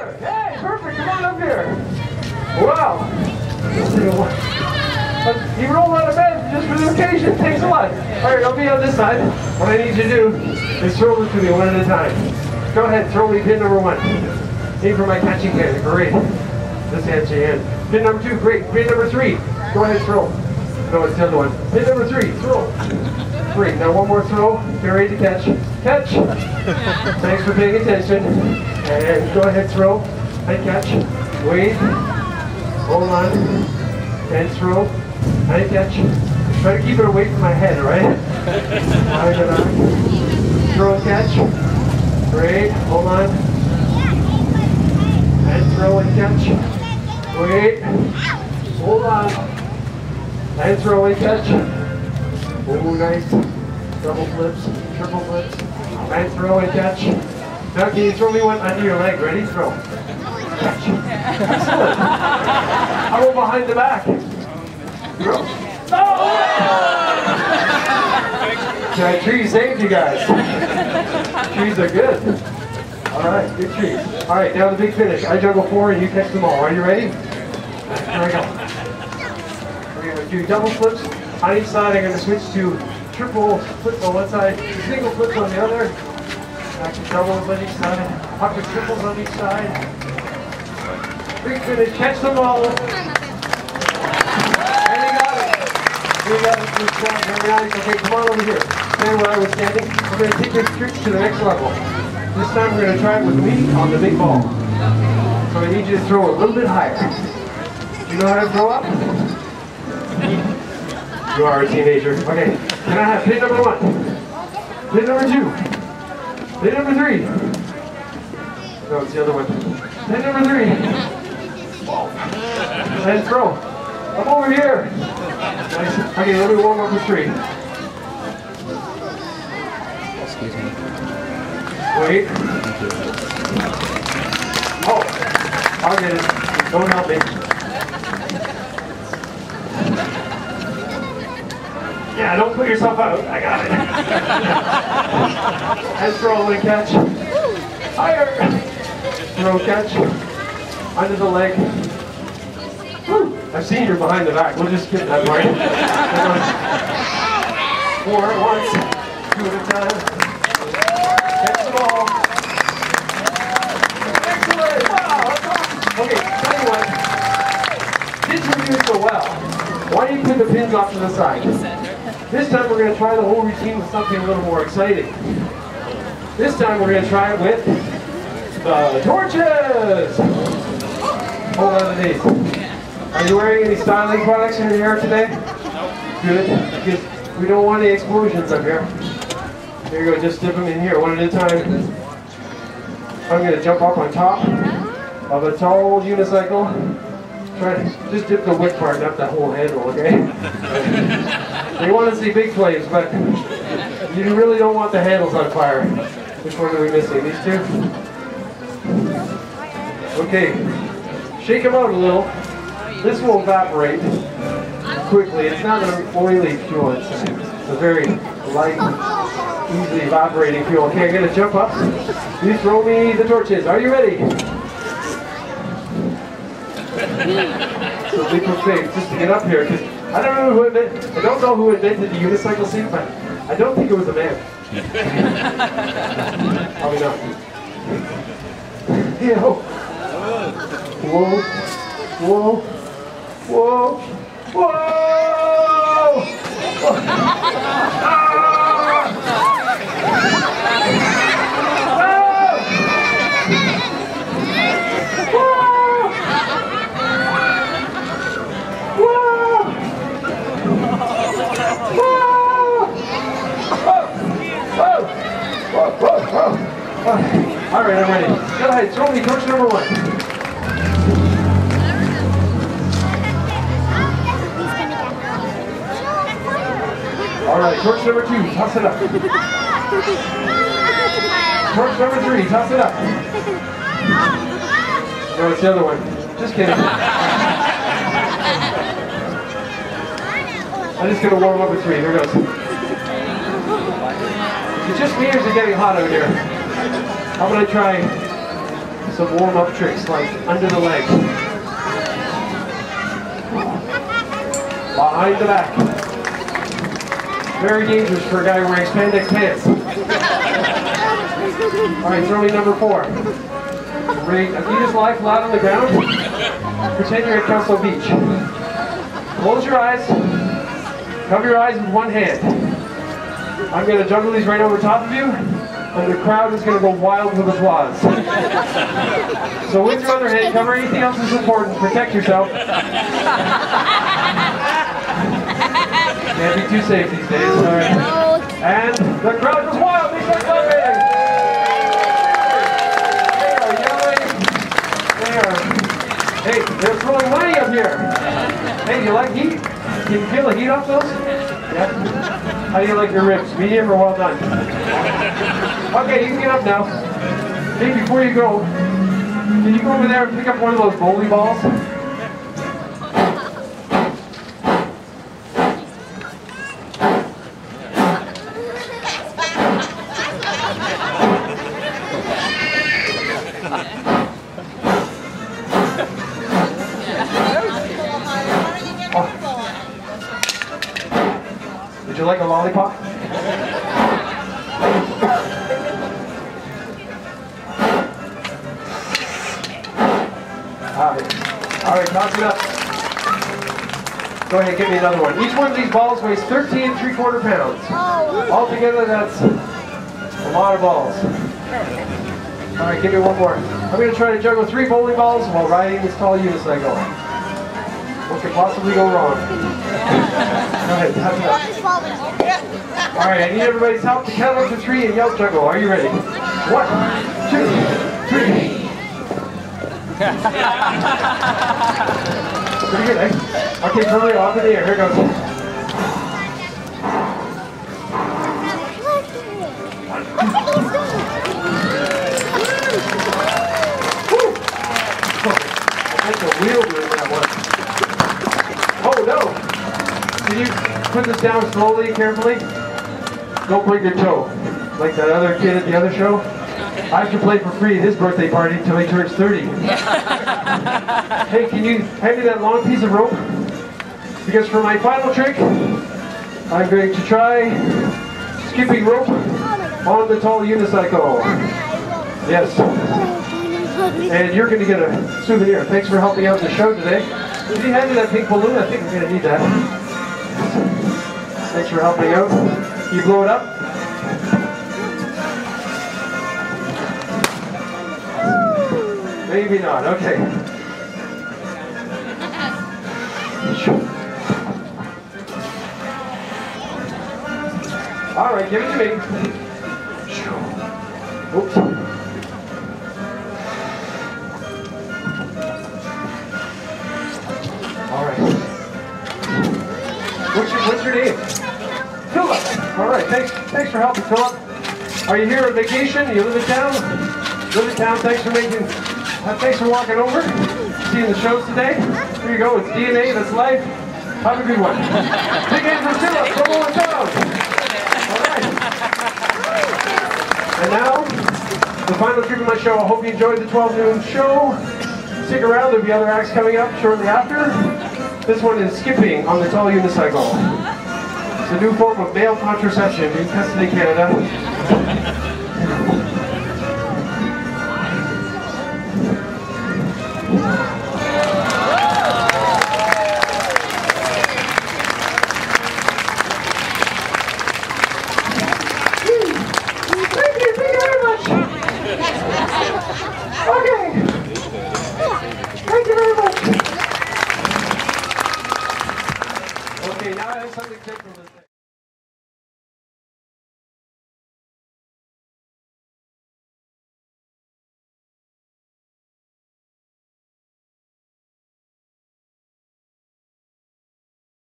here. Hey, perfect. Come on up here. Wow. You roll out of bed just for the occasion. Thanks a lot. All right, I'll be on this side. What I need you to do is throw this to me one at a time. Go ahead, throw me pin number 1. Aim for my catching hand. Great. This hand's your hand. Pin number 2. Great. Pin number 3. Go ahead, throw. No, it's the other one. Pin number 3. Throw. Great. Now one more throw. Get ready to catch. Catch. Thanks for paying attention. And go ahead, throw. And catch. Wait. Hold on. And throw. And catch. Try to keep it away from my head, all right? Throw and catch. Great. Hold on. And throw and catch. Wait. Hold on. And throw and catch. Oh, nice. Double flips, triple flips. And throw and catch. Now can you throw me one under your leg? Ready? Throw. Catch. Excellent. How about behind the back? Throw. Oh! That tree saved you guys. Trees are good. All right, good trees. All right, now the big finish. I juggle 4 and you catch them all. Are you ready? Here we go. We're going to do double flips on each side. I'm going to switch to triple flips on one side, single flips on the other. Back to doubles on each side. Up to triples on each side. Big finish. Catch them all. We got it. Good job. Very nice. Okay, come on over here. Stand where I was standing. We're going to take this trick to the next level. This time we're going to try it with me on the big ball. So I need you to throw a little bit higher. Do you know how to throw up? You are a teenager. Okay. Can I have pin number 1? Pin number 2? Pin number 3? No, it's the other one. Pin number 3. And throw. Come over here. Nice. Okay, let me warm up with 3. Excuse me. Wait. Oh, I'll get it. Don't help me. Yeah, don't put yourself out. I got it. And throw and catch. Higher. Throw, catch. Under the leg. Woo. I've seen you're behind the back. We'll just skip that part. 4 at once. 2 at a time. Catch them all. Excellent. Wow, that's awesome. Okay, tell you what. Since we're doing so well, why don't you put the pins off to the side? This time we're going to try the whole routine with something a little more exciting. This time we're going to try it with the torches. Hold on to these. Are you wearing any styling products in your hair today? Good. Because we don't want any explosions up here. Here you go, just dip them in here one at a time. I'm going to jump up on top of a tall unicycle. Try to just dip the wick part, not the whole handle, okay? You want to see big flames, but you really don't want the handles on fire. Which one are we missing? These 2? Okay. Shake them out a little. This will evaporate quickly. It's not an oily fuel. It's a very light, easily evaporating fuel. Okay, I'm going to jump up. You throw me the torches. Are you ready? So big faith just to get up here, because I don't know who invented the unicycle seat, but I don't think it was a man. Probably not. Yeah. Whoa. Whoa. Whoa. Whoa. All right, I'm ready. Go ahead, throw me torch number 1. All right, torch number 2, toss it up. Torch number 3, toss it up. No, it's the other one. Just kidding. I'm just going to warm up with 3. Here goes. Is it just me or is it getting hot out here? How about I try some warm-up tricks like under the leg, behind the back. Very dangerous for a guy wearing spandex pants. Alright, throw me number 4. If you just lie flat on the ground, pretend you're at Council Beach. Close your eyes, cover your eyes with one hand. I'm going to juggle these right over top of you, and the crowd is going to go wild with applause. So with your other hand, cover anything else that's important, protect yourself. Can't be too safe these days. All right. And the crowd goes wild, they start clapping! Hey, they're throwing money up here. Hey, do you like heat? Can you feel the heat off those? Yeah. How do you like your ribs? Medium or well done? Okay, you can get up now. Hey, before you go, can you go over there and pick up one of those bowling balls? Would you like a lollipop? Alright, toss it up. Go ahead, give me another one. Each one of these balls weighs 13 3/4 pounds. Altogether, that's a lot of balls. Alright, give me one more. I'm going to try to juggle 3 bowling balls while riding this tall unicycle. What could possibly go wrong? Go ahead, toss it up. Alright, I need everybody's help to count up to 3 and yell juggle. Are you ready? 1, 2, 3. Pretty good, eh? Okay, Curly, off in the air. Here goes. Woo! That's a wheel doing that one. Oh no! Can you put this down slowly, carefully? Don't break your toe. Like that other kid at the other show. I have to play for free at his birthday party until he turns 30. Hey, can you hand me that long piece of rope? Because for my final trick, I'm going to try skipping rope on the tall unicycle. Yes. And you're going to get a souvenir. Thanks for helping out the show today. Can you hand me that pink balloon? I think I'm going to need that. Thanks for helping out. You blow it up? Maybe not. Okay. All right, give it to me. Oops. All right. What's your name? Philip. All right. Thanks for helping, Philip. Are you here on vacation? You live in town? Live in town. Thanks for walking over, seeing the shows today. Here you go, it's DNA, that's life. Have a good one. Big hand for Philip, from Owen town. Alright. And now, the final trick of my show. I hope you enjoyed the 12 noon show. Stick around, there'll be other acts coming up shortly after. This one is skipping on the tall unicycle. It's a new form of male contraception in custody Canada.